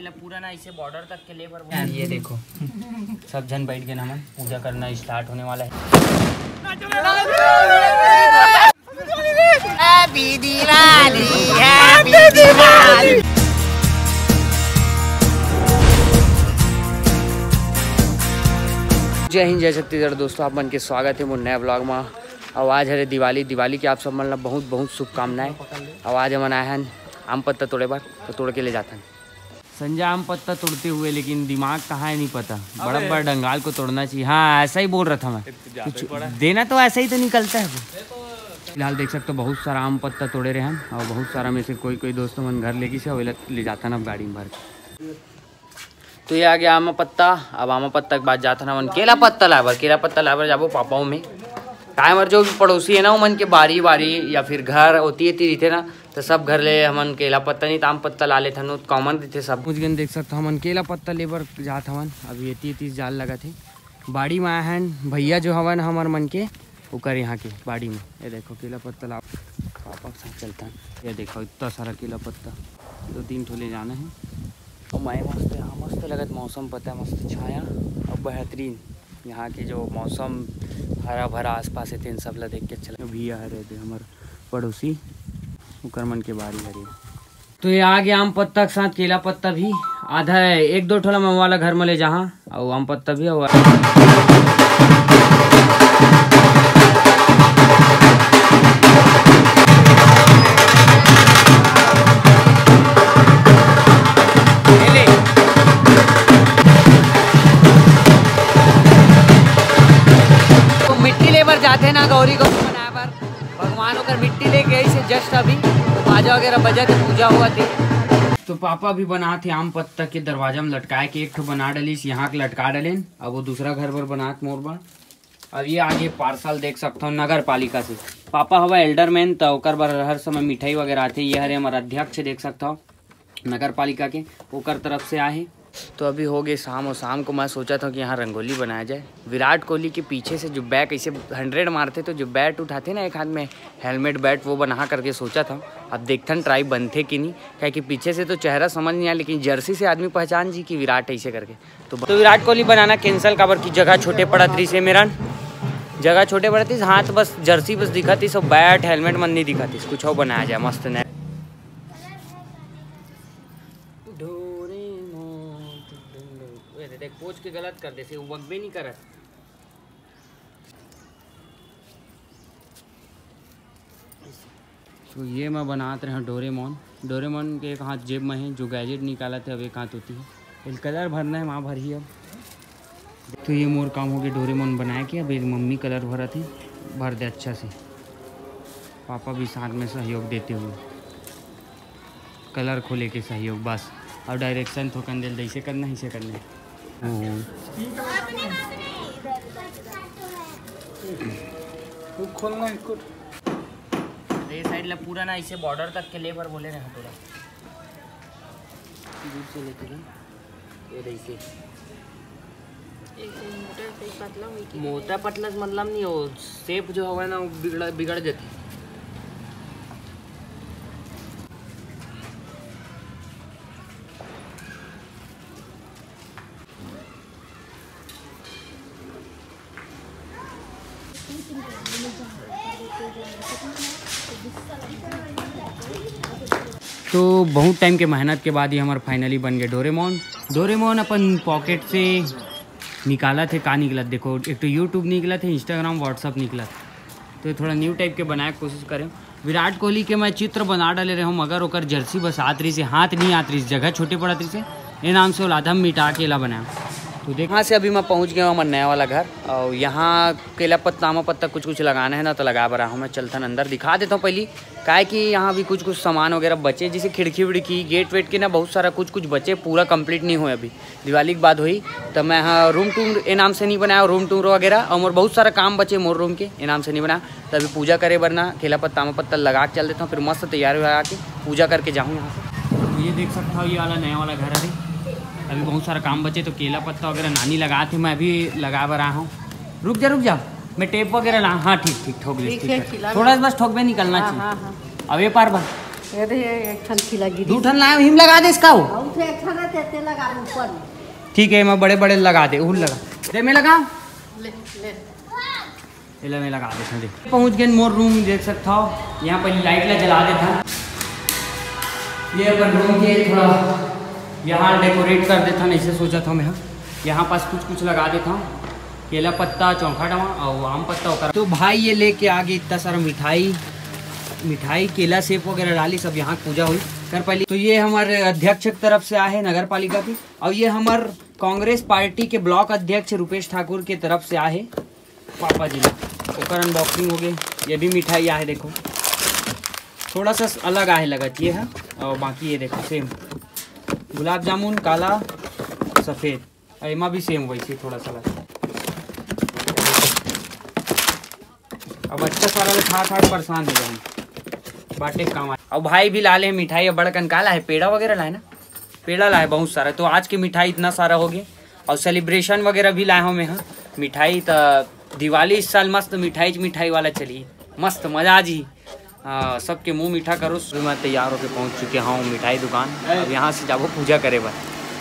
ला पूरा ना इसे बॉर्डर तक के ले पर ये देखो सब जन बैठ के ना हम पूजा करना स्टार्ट होने वाला है। Happy Diwali, happy Diwali. जय हिंद, जय छत्तीसगढ़। दोस्तों आप मन के स्वागत है मोर नया ब्लॉग में। आवाज़ है दिवाली के आप सब मन ला बहुत बहुत शुभकामनाएं। आवाज़ है मनाए हैं आम पत्ता तोड़े बार तो तोड़ के ले जाते हैं। संजय आम पत्ता तोड़ते हुए, लेकिन दिमाग कहाँ है नहीं पता। बड़ा बड़ा डंगाल को तोड़ना चाहिए। हाँ ऐसा ही बोल रहा था मैं, कुछ देना तो ऐसा ही तो निकलता है। फिलहाल देख सकते हो बहुत सारा आम पत्ता तोड़े रहे हैं और बहुत सारा में से कोई दोस्तों मन घर लेके से ले जाता ना गाड़ी में भर के। तो ये आ गया आम पत्ता। अब आम पत्ता के बाद जाता ना मन केला पत्ता लाबर जाबो पापाओं में टाइमर जो भी पड़ोसी है ना वो मन के बारी या फिर घर होती है थे ना तो सब घर ले हमन केला पत्ता नहीं तो आम पत्ता ला लेते हैं। कॉमन थे सब कुछ गन देख सकते हमन केला पत्ता लेबर जात हवन। अभी 30 जाल लगा थे बाड़ी में आए हैं भैया जो हवन हमार मन के ऊपर यहाँ के बाड़ी में। ये देखो केला पत्ता ला पापा के साथ चलता है। ये देखो इतना सारा केला पत्ता 2-3 ठो ले जाना है। और मैं मस्त लगत मौसम पता है मस्त छाया और बेहतरीन यहाँ के जो मौसम हरा भरा आसपास है इन सब ला देख के अच्छा भैया है रहते हमारे पड़ोसी उकर मन के बारी हरी। तो ये आ गया आम पत्ता के साथ केला पत्ता भी आधा है 1-2 ठोला मैं वाला घर में ले जहाँ और आम पत्ता भी हुआ। जाते ना गौरी को मनाए पर भगवान होकर मिट्टी ले गई से जस्ट अभी बाजा वगैरह बजा थे पूजा हुआ थी। तो पापा भी बना थे आम पत्ता के दरवाजा में लटकाए के एक ठो बना डलीस यहाँ के लटका डलेन। अब वो दूसरा घर पर बना मोर बन। अब ये आगे पार्सल देख सकता हूँ नगर पालिका से। पापा हवा एल्डरमैन तो ओकर बर हर समय मिठाई वगैरह आते। ये हरे हमारा अध्यक्ष देख सकता हूँ नगर पालिका के ओकर तरफ से आए। तो अभी हो गए शाम और शाम को मैं सोचा था कि यहाँ रंगोली बनाया जाए। विराट कोहली के पीछे से जो बैट ऐसे 100 मारते तो जो बैट उठाते ना एक हाथ में हेलमेट बैट वो बना करके सोचा था। अब देखते ट्राई बनते कि नहीं क्या कि पीछे से तो चेहरा समझ नहीं आया लेकिन जर्सी से आदमी पहचान जी कि विराट ऐसे करके। तो विराट कोहली बनाना कैंसिल काबर की जगह छोटे पड़ा थी से मेरा जगह छोटे पड़े थी हाथ बस जर्सी बस दिखा थी सब बैट हेलमेट मन नहीं दिखा थी। कुछ और बनाया जाए मस्त न पोच के गलत कर देते वो भी नहीं कर। तो ये मैं बनाते रहे डोरेमोन के एक हाथ जेब में है जो गैजेट निकाला थे अब एक हाथ होती है इस कलर भरना है वहाँ भरी अब। तो ये मोर काम हो गया डोरेमोन बनाए के। अब मम्मी कलर भरा थी भर दे अच्छा से। पापा भी साथ में सहयोग देते हुए कलर खोले के सहयोग बस। और डायरेक्शन तो कंदेल ऐसे करना ऐसे करना है। खोलना ये साइड ला पूरा ना इसे बॉर्डर तक के लेबर बोले रहे थोड़ा दूर से लेते हैं ये मोटा पतला मतलब नहीं हो सेप जो हुआ ना बिगड़ जाती। तो बहुत टाइम के मेहनत के बाद ही हमारा फाइनली बन गया डोरेमोन अपन पॉकेट से निकाला थे का निकला देखो एक तो यूट्यूब निकला थे इंस्टाग्राम व्हाट्सअप निकला था। तो थोड़ा न्यू टाइप के बनाए कोशिश करें। विराट कोहली के मैं चित्र बना डाले रहे हूँ मगर ओकर जर्सी बस आत रही से हाथ नहीं आत रही जगह छोटे पड़त रही से ये नाम से आधा मिटा केला बनाया। तो देख यहाँ से अभी मैं पहुँच गया हूँ हमारा नया वाला घर और यहाँ केला पत्ता आमा पत्ता कुछ लगाना है ना तो लगा रहा हूँ मैं। चलता अंदर दिखा देता हूँ पहले क्या है कि यहाँ भी कुछ सामान वगैरह बचे जैसे खिड़की विड़की गेट वेट के ना बहुत सारा कुछ बचे पूरा कंप्लीट नहीं हुए अभी दिवाली के बाद हुई। तो मैं यहाँ रूम टूर ए नाम से नहीं बनाया रूम टूर वगैरह और मोर बहुत सारा काम बचे मोर रूम के ए नाम से नहीं बनाया। तो अभी पूजा करे वरना केला पत्ता आमा पत्ता लगा के चल देता हूँ फिर मस्त तैयार लगा के पूजा करके जाऊँ यहाँ से। तो ये देख सकता हूँ ये वाला नया वाला घर है। अभी बहुत सारा काम बचे तो केला पत्ता वगैरह नानी लगा थे मैं अभी लगा रहा हूँ। रुक जा मैं टेप वगैरह ला। हाँ ठीक ठोक दे थोड़ा बस ठोक में निकलना चाहिए। अब ये पार भर 2 ठन लगा दे इसका लगा ऊपर में। ठीक है, मैं बड़े बड़े लगा दे, उल लगा दे, मैं लगा ले मैं लगा देता हूँ। पहुँच गए मोर रूम, देख सकता हो यहाँ पर लाइट ला जला देता। ये अपन रूम के थोड़ा यहाँ डेकोरेट कर देता, नहीं से सोचा था मैं यहाँ पास कुछ लगा देता हूँ, केला पत्ता, चौंखा डवा और आम पत्ता होकर। तो भाई ये लेके आ गई इतना सारा मिठाई केला सेब वगैरह डाली, सब यहाँ पूजा हुई कर पहली। तो ये हमारे अध्यक्ष की तरफ से आए नगर पालिका की, और ये हमारे कांग्रेस पार्टी के ब्लॉक अध्यक्ष रुपेश ठाकुर के तरफ से आए पापा जी ओकर अनबॉक्सिंग हो गई। ये भी मिठाई आहे, देखो थोड़ा सा अलग आहे लगत ये है, और बाकी ये देखो सेम गुलाब जामुन काला सफ़ेद, और एमा भी सेम वैसे थोड़ा सा लगा। अब अच्छा सारा खा परेशान हो जाए, बाटे काम आए। और भाई भी ला ले मिठाई, बड़कन काला है पेड़ा वगैरह लाए ना, पेड़ा लाए बहुत सारा। तो आज की मिठाई इतना सारा हो गया, और सेलिब्रेशन वगैरह भी लाए हमें यहाँ मिठाई। तो दिवाली इस साल मस्त मिठाई वाला चली, मस्त मजा जी। सबके मुंह मीठा करो। मैं तैयार होकर पहुँच चुके हूँ मिठाई दुकान। अब यहाँ से जाबो पूजा करे बर।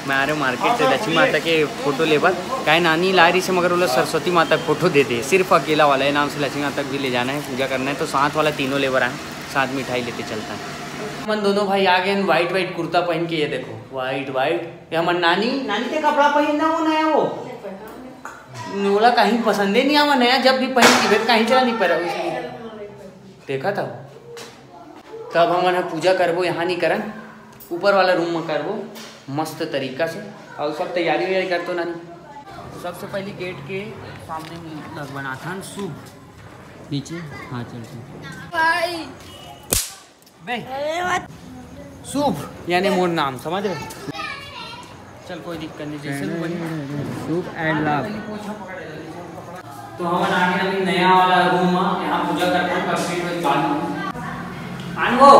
मैं आ रहा हूँ मार्केट से लक्ष्मी माता के फोटो ले बर, कहे नानी ला रही से, मगर वो सरस्वती माता का फोटो दे दे, सिर्फ अकेला वाला है नाम से लक्ष्मी माता भी ले जाना है, पूजा करना है। तो साथ वाला तीनों लेबर आए, साथ मिठाई लेते चलता है। मन दोनों भाई आ गए वाइट कुर्ता पहन के, ये देखो वाइट ये हमारे नानी के कपड़ा पहनना वो नया, वो बोला कहीं पसंद ही नहीं आवा नया, जब भी पहन की फिर कहीं चला नहीं पड़ा देखा था। तब हम पूजा करबो, यहाँ नहीं करन, ऊपर वाला रूम में करबो मस्त तरीका से। और सब तैयारी वैयारी करते हो नानी। सबसे पहले गेट के सामने लगवाना था शुभ, नीचे हाँ चलते शुभ यानी मोर नाम समझ रहे, चल कोई दिक्कत नहीं, जैसे शुभ एंड लव। तो हम आगे अभी नया वाला रूम में यहाँ पूजा करते हैं कंप्लीट आनगो।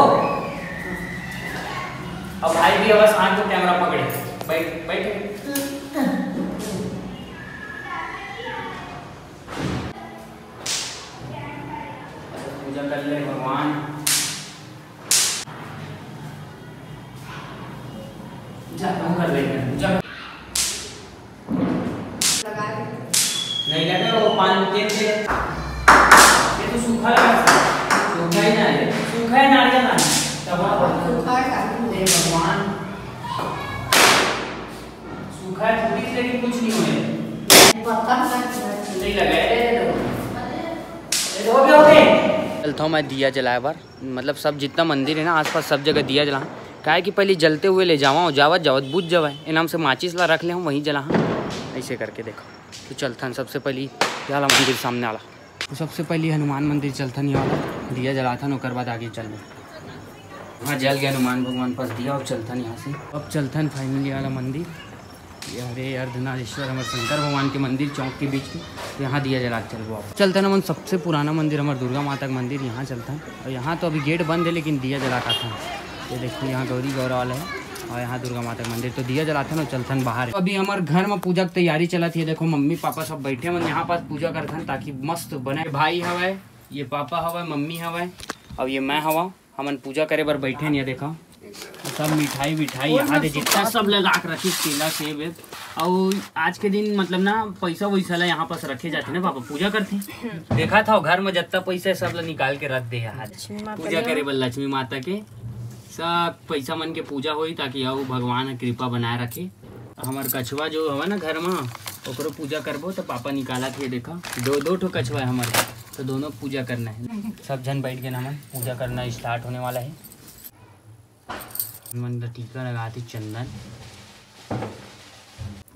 अब भाई भी बस आन को कैमरा पकड़े, बैठ पूजा कर ले भगवान। कर पूजा नहीं लगे वो पान तेल से, ये तो सूखा लगा, सूखा ही ना है, सूखा है नारियल ना सूखा है भगवान, सूखा है थोड़ी सी लेकिन कुछ नहीं हुए, नहीं लगा हो गया। चलता हूँ मैं दिया जलाया बार, मतलब सब जितना मंदिर है ना आसपास सब जगह दिया जला, क्या है कि पहले जलते हुए ले जावा, जावत बुझ जावा, इनाम से माचिस ला रख ले वहीं जला, ऐसे करके देखो। तो चलथन सबसे पहले यहाँ मंदिर सामने आला, तो सबसे पहले हनुमान मंदिर चलथन यहाँ वाला दिया जलाथन, और बाद आगे चल वहाँ जल गया हनुमान भगवान पास दिया। और चलथन यहाँ से, अब चलथन फाइनली वाला मंदिर, ये हरे अर्धनारीश्वर हमारे शंकर भगवान के मंदिर चौक के बीच में, तो यहाँ दिया जला चल चलथन। हम सबसे पुराना मंदिर हमारे दुर्गा माता का मंदिर यहाँ चलथन, और यहाँ तो अभी गेट बंद है लेकिन दिया जलाता था। ये देखो यहाँ गौरी गौरा वाला है, और यहाँ दुर्गा माता का मंदिर, तो दिया जलाते ना चलथन बाहर। तो अभी हमारे घर में पूजा की तैयारी चला थी, देखो मम्मी पापा सब बैठे हैं यहाँ पास पूजा करथन ताकि मस्त बने। भाई हवा, ये पापा हवा, मम्मी हवा, और ये मैं हवा, हमन पूजा करे बर बैठे नहीं। देखो सब मिठाई यहाँ दे जितना सब लगा के रखी, केला सेब, और आज के दिन मतलब ना पैसा वैसा ला यहाँ पास रखे जाते ना, पापा पूजा करते। देखा था घर में जितना पैसा सब निकाल के रख दे आज पूजा करे बर लक्ष्मी माता के, सब पैसा मन के पूजा होई ताकि आओ भगवान कृपा बनाए रखे। हमार कछुआ जो है ना घर में ओकरो पूजा करबो, तो पापा निकाला थे, देखा दो ठो कछुआ है हमारे, तो दोनों पूजा करना है। सब जन बैठ के ना पूजा करना स्टार्ट होने वाला है। मन टीका लगाती चंदन,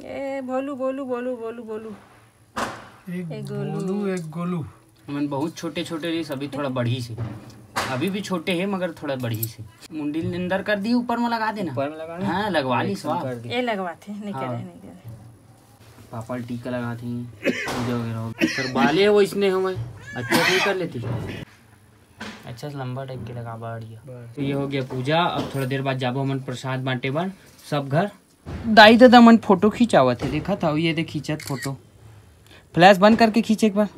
ए बोलू बोलू बोलू बोलू बोलू एक गोलू मन बहुत छोटे रही, सभी थोड़ा बढ़ी से, अभी भी छोटे हैं मगर थोड़ा बढ़ी से। मुंडी अंदर कर दी, ऊपर में लगा देना, ऊपर में लगा, हाँ लगवा ली स्वाद, ये लगवाते नहीं करे पापा टीका लगाती पूजा वगैरह कर बाले है वो इसने हमें अच्छा नहीं कर लेती, अच्छा लंबा टाइप के लगा बढ़िया। तो ये हो गया पूजा। अब थोड़ा देर बाद जाबो हमन प्रसाद बांटे बार सब घर। दाई दादा मन फोटो खिंचावत है, देखा था ये देख खींचत फोटो, फ्लैश बंद करके खींचे एक बार,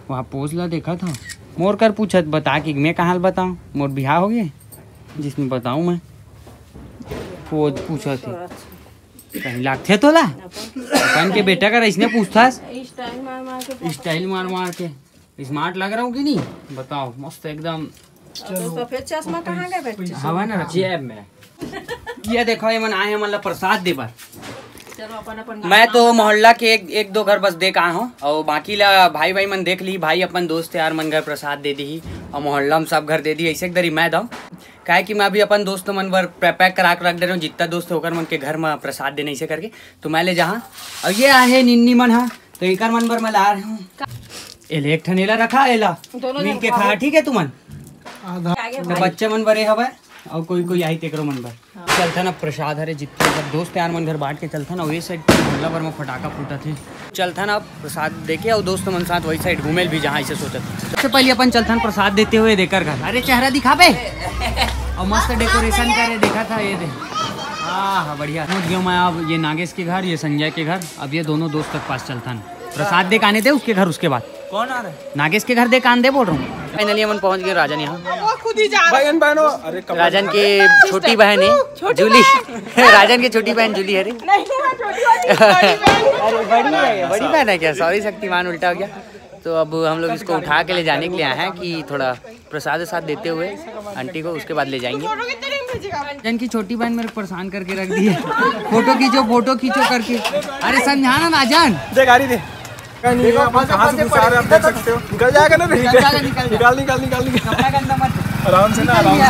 वहाँ पोज ला देखा था। मोर कर पूछत बता कि मैं कहाँ बताऊँ, मोर बिहार हो गए जिसमें बताऊँ मैं। वो पूछा थे कहीं लागते तो ला अपन के बेटा का इसने पूछता स्टाइल मार मार के स्टाइल मार मार के स्मार्ट लग रहा हूँ कि नहीं बताओ मस्त एकदम। तो सफेद चश्मा कहाँ गए बच्चे? हवा ना जेब में। ये देखो ये मन आए हैं मतलब प्रसाद दे बार। चलो अपन अपन मैं तो मोहल्ला के एक दो घर बस देख आया हूँ और बाकी ला भाई मन देख ली। भाई अपन दोस्त यार मन घर प्रसाद दे दी और मोहल्ला में सब घर दे दी। ऐसे एक दरी मैं दऊँ काहे कि मैं अभी अपन दोस्त मन पर पैक करा के रख दे रहा हूँ। जितना दोस्त होकर मन के घर में प्रसाद देने ऐसे करके तो मैं ले जहाँ और ये आहे निन्नी मन हाँ तो एक मन पर मैं ला रहा हूँ। एले एक ठनेला रखा एला मिल के खा ठीक है तुमन तो बच्चे मन बरे हवे और कोई आई तेकरो मन पर चलता ना प्रसाद हरे जितने सब दोस्त यार मन घर बांट के चलता ना वही साइड मोहल्ला भर में फटाका फूटा थे चलता ना प्रसाद देखे और दोस्त मन साथ वही साइड घूमेल भी जहाँ ऐसे सोचा था। सबसे पहले अपन चलता ना प्रसाद देते हुए देकर घर अरे चेहरा दिखा बे और मस्त डेकोरेशन करे देखा था ये दे हाँ बढ़िया। मैं अब ये नागेश के घर ये संजय के घर अब ये दोनों दोस्त तक पास चलता ना प्रसाद दे आने थे उसके घर। उसके बाद कौन आ रहा है नागेश के घर दे कान दे बोल रहा हूँ। फाइनली अपन पहुंच गए राजन यहाँ। बहन बहनों अरे राजन के छोटी बहन है जूली राजन की छोटी बहन जूली है रे अरे बड़ी बहन है क्या सॉरी शक्तिमान उल्टा हो गया। तो अब हम लोग इसको उठा के ले जाने के लिए आए हैं कि थोड़ा प्रसाद साथ देते हुए आंटी को उसके बाद ले जाएंगे। राजन की छोटी बहन मेरे परेशान करके रख दी है फोटो खींचो करके। अरे समझाना राजन दे गाड़ी दे कहाँ से घुसा रहे आप देख सकते हो निकल जाएगा ना निकाल आराम से ना आराम से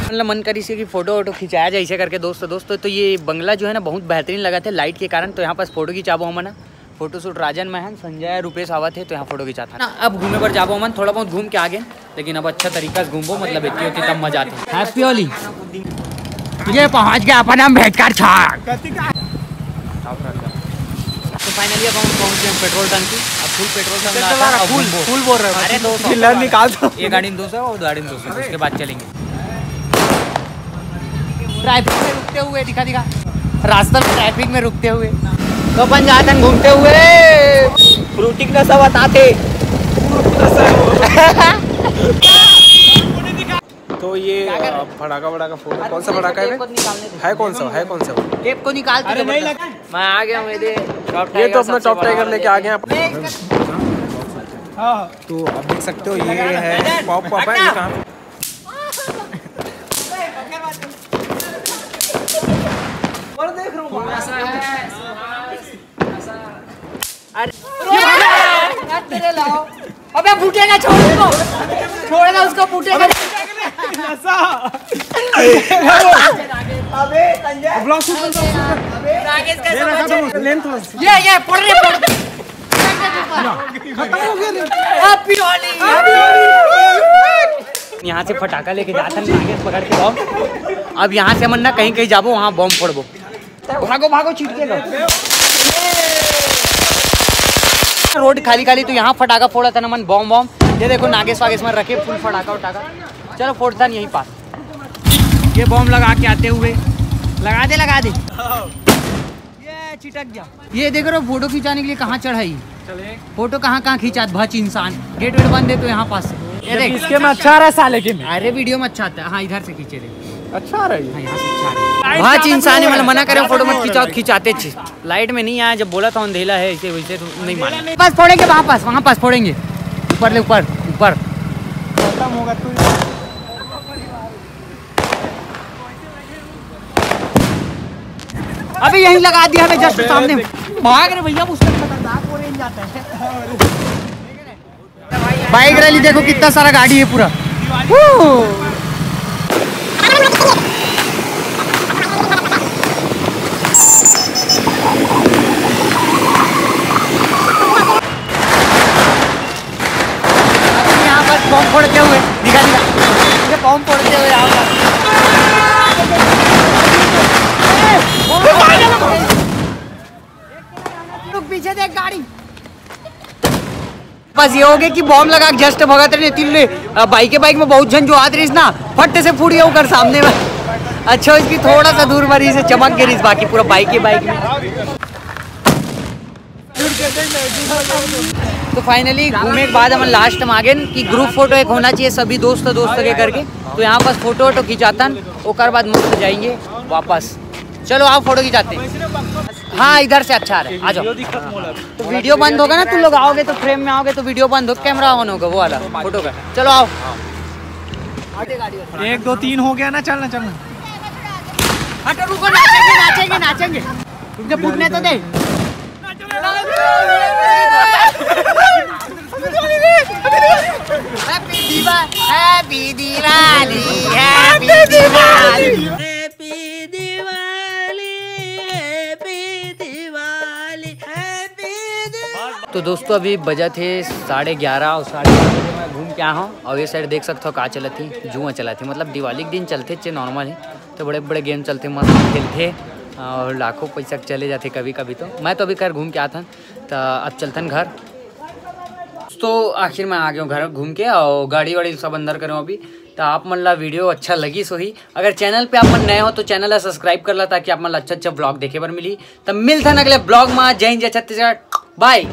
मतलब मन करी से कि फोटो खिंचाया जाए ऐसे करके दोस्त तो ये बंगला जो है ना बहुत बेहतरीन लगा था लाइट के कारण। तो यहाँ पास फोटो खिंचाबो हमन फोटो शूट राजन महन संजय रुपेश आवा थे तो यहाँ फोटो खिंचाता ना। अब घूमे पर जाबो हमन थोड़ा बहुत घूम के आगे लेकिन अब अच्छा तरीका से घूमबो मतलब इतनी होती तब मजा आती। हैप्पी होली तुझे पहुँच गया अपन हम भेंट कर तो फाइनली अब हम पहुंच गए पेट्रोल टंकी। अब फुल पेट्रोल टंकी फुल बोल रहे हैं। अरे 200 निकाल दो ये गाड़ी में 200 और गाड़ी में 200 उसके बाद चलेंगे। ट्रैफिक में रुकते हुए दिखा रास्ता में ट्रैफिक में रुकते हुए तो अपन जाते हैं घूमते हुए फ्रूटिक न सब बताते तो ये फटाका फोड़ कौन सा फटाका है कौन सा टेप को निकालते मैं आ गया हूँ ये तो अपना टॉप टाइगर लेके आ गए। तो आप देख सकते हो ये है पॉप है ये कहाँ अबे फूटेगा छोड़ेगा उसको फूटेगा ये पड़ रही यहाँ से फटाका लेके जाता नागेश पकड़ के बम। अब यहाँ से हम ना कहीं जाबो वहाँ बम फोड़बो भागो छिटकेगा रोड खाली तो यहाँ फटाका फोड़ा था ना मन बम ये देखो नागेश वागेश में रखे फुल फटाका उठाका चलो फोड़ता यहीं पास ये बम लगा के आते हुए लगा दे ये चिटक गया। ये देख रहे हो फोटो खिंचाने के लिए कहाँ चढ़ाई फोटो कहाँ खींचा भच इंसान गेट वेट बंद है तो यहाँ पास ये देख इसके में अच्छा आ रहा है साले के में अरे वीडियो में अच्छा आता है। हाँ इधर से खींचे दे अच्छा आ रहा है यहाँ से अच्छा भच इंसान है मतलब मना करे फोटो मत खिंचाओ खिंचाते लाइट में नहीं आया जब बोला था अंधेला है ऐसे वैसे तो नहीं माना बस फोड़ेंगे वहाँ पास फोड़ेंगे ऊपर खत्म होगा तू अभी यहीं लगा दिया हमें जस्ट सामने भाग रहे भैया उसका खतरनाक वो रेंज जाता है। बाइक रैली देखो कितना सारा गाड़ी है पूरा यहाँ पर बम फोड़ते हुए दिखा बम फोड़ते हुए यहाँ पर पीछे देख गाड़ी बस ये हो गया कि बॉम्ब लगा जस्ट भगत रहे तिल्ले बाइक में बहुत झन जो आत रही ना फट से फूट गया कर सामने में। अच्छा इसकी थोड़ा सा दूर मरी से चमक गई बाकी पूरा बाइक में तो फाइनली घूमने के बाद हम लास्ट में आ गए कि ग्रुप फोटो एक होना चाहिए सभी दोस्त के करके। तो यहाँ पर फोटो वोटो खिंचातन और बाद मस्त जाएंगे वापस। चलो आप फोटो खिंचाते हैं। हाँ इधर से अच्छा है, आ जाओ। तो वीडियो बंद होगा ना, तुम लोग आओगे तो फ्रेम में आओगे तो वीडियो बंद हो, कैमरा ऑन होगा वो वाला फोटो का। चलो आओ। 1 2 3 हो गया ना, चलना चलना। हटो रुको, नाचेंगे नाचेंगे नाचेंगे, तुमने फूटने तो दे। Happy Diwali, happy Diwali, happy Diwali, happy Diwali, happy Diwali. तो दोस्तों अभी बजा थे 11:30 और 11:30 बजे मैं घूम के आया हूँ। और ये साइड देख सकते हो कहाँ चला थी, जुआ चला थी। मतलब दिवाली के दिन चलते चे नॉर्मल है, तो बड़े बड़े गेम चलते, मस्त खेलते और लाखों पैसा चले जाते कभी कभी। तो मैं तो अभी खैर घूम के आता तो अब चलतन घर। तो आखिर में आ गया हूँ घर घूम के, और गाड़ी वाड़ी सब अंदर करूँ अभी। तो आप मतलब वीडियो अच्छा लगी सो ही, अगर चैनल पे आप नए हो तो चैनल ला सब्सक्राइब कर ला, ताकि आप मतलब अच्छा ब्लॉग देखे पर मिली। तब मिलता अगले ब्लॉग में। जय हिंद, जय छत्तीसगढ़, बाय।